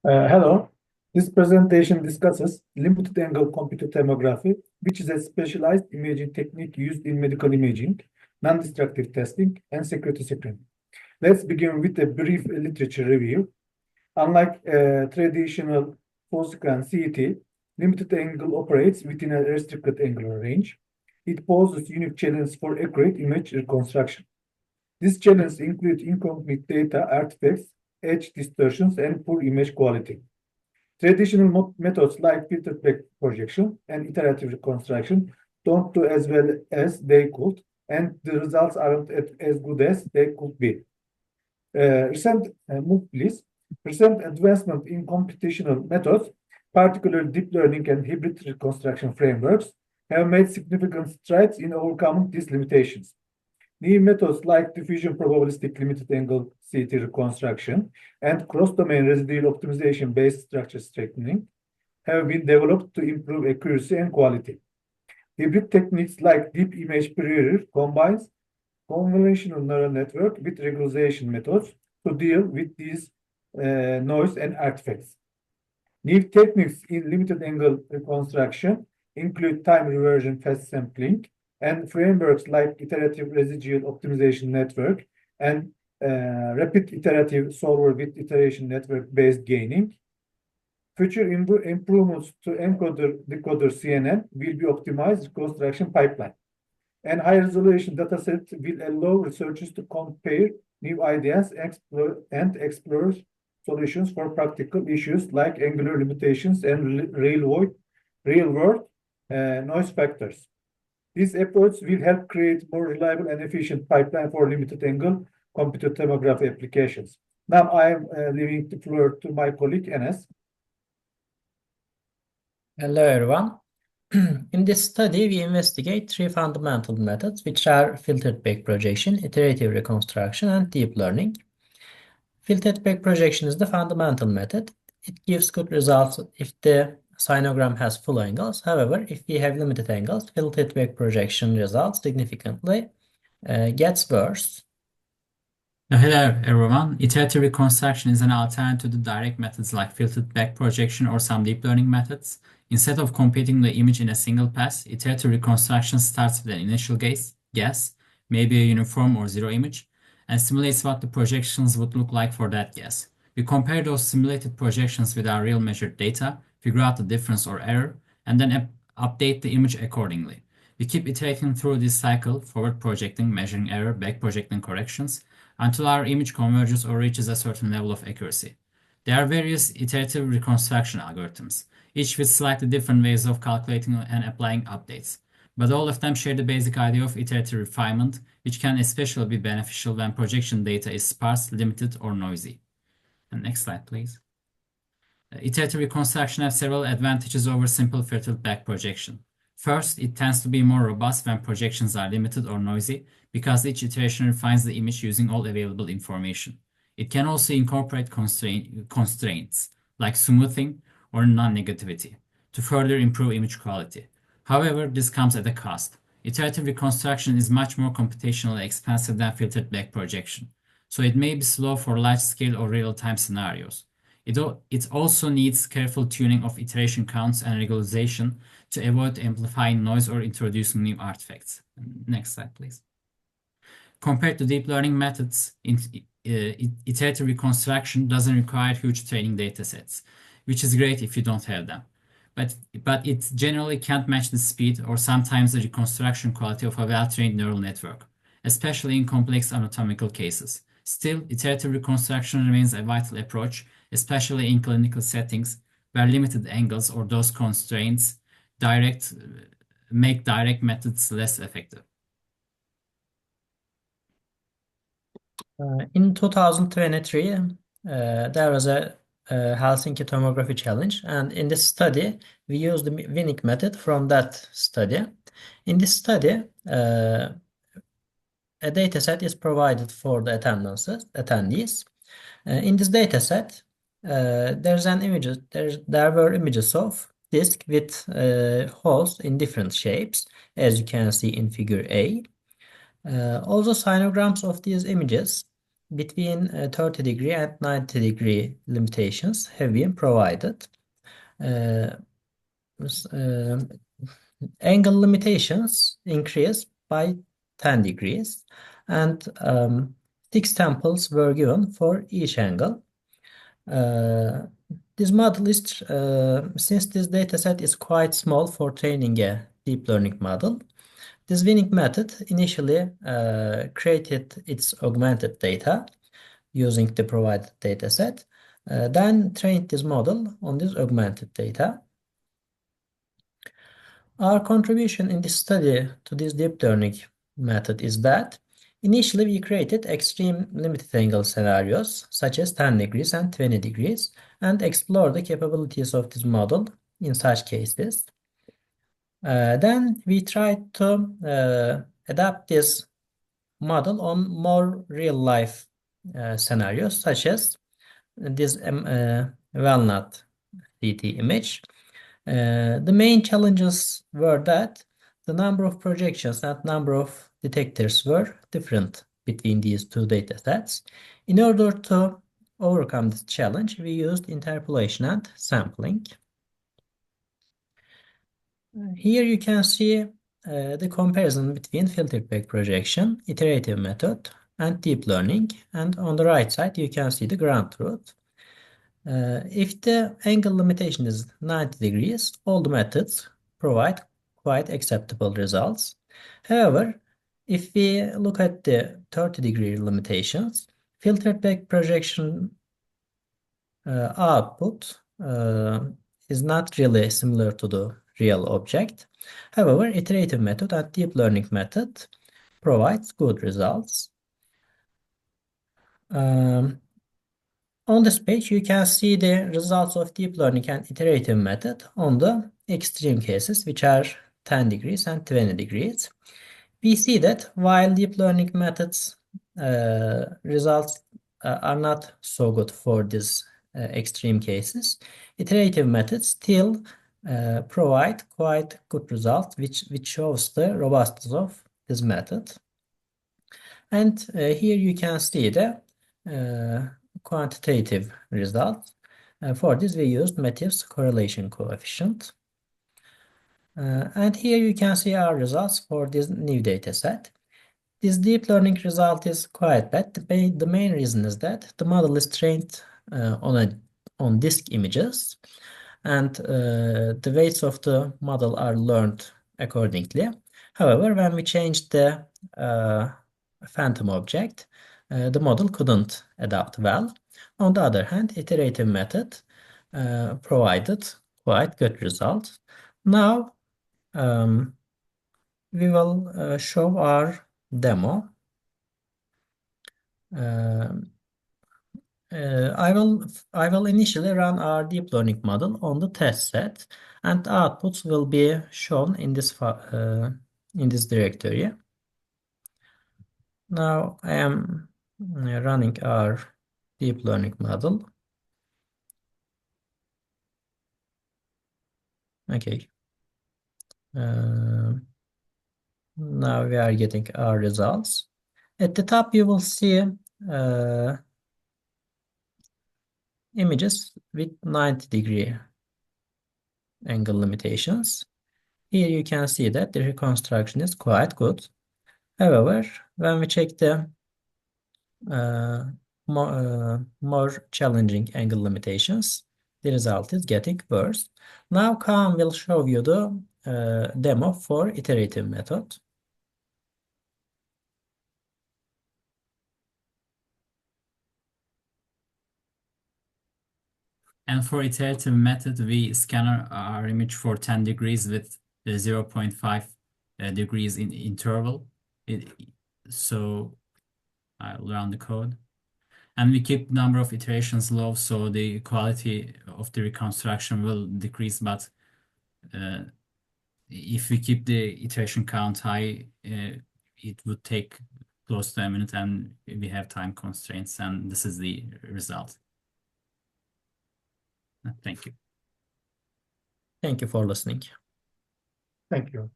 Hello. This presentation discusses limited angle computed tomography, which is a specialized imaging technique used in medical imaging, non-destructive testing, and security screening. Let's begin with a brief literature review. Unlike traditional full-scan CT, limited angle operates within a restricted angular range. It poses unique challenges for accurate image reconstruction. These challenges include incomplete data, artifacts, edge distortions, and poor image quality. Traditional methods like filtered back projection and iterative reconstruction don't do as well as they could, and the results aren't as good as they could be. Move please. Recent advancement in computational methods, particularly deep learning and hybrid reconstruction frameworks, have made significant strides in overcoming these limitations. New methods like diffusion probabilistic limited angle CT reconstruction and cross-domain residual optimization-based structure strengthening have been developed to improve accuracy and quality. Hybrid techniques like deep image pre-read combines convolutional neural network with regularization methods to deal with these noise and artifacts. New techniques in limited angle reconstruction include time reversion fast sampling and frameworks like iterative residual optimization network and rapid iterative solver with iteration network-based gaining. Future improvements to encoder-decoder CNN will be optimized reconstruction pipeline. And high-resolution dataset will allow researchers to compare new ideas and explore solutions for practical issues like angular limitations and real-world noise factors. These efforts will help create more reliable and efficient pipeline for limited angle computed tomography applications. Now I am leaving the floor to my colleague Enes. Hello, everyone. In this study, we investigate three fundamental methods, which are filtered back projection, iterative reconstruction, and deep learning. Filtered back projection is the fundamental method. It gives good results if the sinogram has full angles. However, if we have limited angles, filtered back projection results significantly gets worse. Hello everyone. Iterative reconstruction is an alternative to direct methods like filtered back projection or some deep learning methods. Instead of computing the image in a single pass, iterative reconstruction starts with an initial guess, maybe a uniform or zero image, and simulates what the projections would look like for that guess. We compare those simulated projections with our real measured data, figure out the difference or error, and then update the image accordingly. We keep iterating through this cycle, forward projecting, measuring error, back projecting corrections, until our image converges or reaches a certain level of accuracy. There are various iterative reconstruction algorithms, each with slightly different ways of calculating and applying updates. But all of them share the basic idea of iterative refinement, which can especially be beneficial when projection data is sparse, limited, or noisy. And next slide, please. Iterative reconstruction has several advantages over simple filtered back projection. First, it tends to be more robust when projections are limited or noisy, because each iteration refines the image using all available information. It can also incorporate constraints, like smoothing or non-negativity, to further improve image quality. However, this comes at a cost. Iterative reconstruction is much more computationally expensive than filtered back projection, so it may be slow for large-scale or real-time scenarios. It also needs careful tuning of iteration counts and regularization to avoid amplifying noise or introducing new artifacts. Next slide, please. Compared to deep learning methods, iterative reconstruction doesn't require huge training datasets, which is great if you don't have them. But it generally can't match the speed or sometimes the reconstruction quality of a well-trained neural network, especially in complex anatomical cases. Still, iterative reconstruction remains a vital approach, especially in clinical settings where limited angles or those constraints make direct methods less effective. In 2023, there was a Helsinki tomography challenge, and in this study, we used the Winnick method from that study. In this study, a dataset is provided for the attendees. In this dataset, there were images of disk with holes in different shapes, as you can see in figure A. Also, sinograms of these images between 30-degree and 90-degree limitations have been provided. Angle limitations increase by 10 degrees, and 6 samples were given for each angle. This model is, since this dataset is quite small for training a deep learning model, this winning method initially created its augmented data using the provided dataset, then trained this model on this augmented data. Our contribution in this study to this deep learning method is that initially we created extreme limited angle scenarios such as 10 degrees and 20 degrees and explored the capabilities of this model in such cases. Then we tried to adapt this model on more real-life scenarios such as this walnut CT image. The main challenges were that the number of projections and number of detectors were different between these two datasets. In order to overcome this challenge, we used interpolation and sampling. Here you can see the comparison between filtered back projection, iterative method, and deep learning. And on the right side, you can see the ground truth. If the angle limitation is 90 degrees, all the methods provide quite acceptable results. However, if we look at the 30-degree limitations, filtered back projection output is not really similar to the real object. However, iterative method and deep learning method provides good results. On this page, you can see the results of deep learning and iterative method on the extreme cases, which are 10 degrees and 20 degrees. We see that while deep learning methods results are not so good for these extreme cases, iterative methods still provide quite good results, which shows the robustness of this method. And here you can see the quantitative results. For this, we used Matthew's correlation coefficient. And here you can see our results for this new data set. This deep learning result is quite bad. The main reason is that the model is trained on disk images, and the weights of the model are learned accordingly. However, when we changed the phantom object, the model couldn't adapt well. On the other hand, iterative method provided quite good results. Now we will show our demo. I will initially run our deep learning model on the test set, and the outputs will be shown in this directory. Now I am running our deep learning model. Okay. Now we are getting our results. At the top, you will see images with 90-degree angle limitations. Here you can see that the reconstruction is quite good. However, when we check the more challenging angle limitations, the result is getting worse. Now Kaan will show you the demo for iterative method. And for iterative method, we scan our image for 10 degrees with 0.5 degrees in interval. So I'll run the code. And we keep number of iterations low, so the quality of the reconstruction will decrease. But if we keep the iteration count high, it would take close to a minute, and we have time constraints, and this is the result. Thank you. Thank you for listening. Thank you.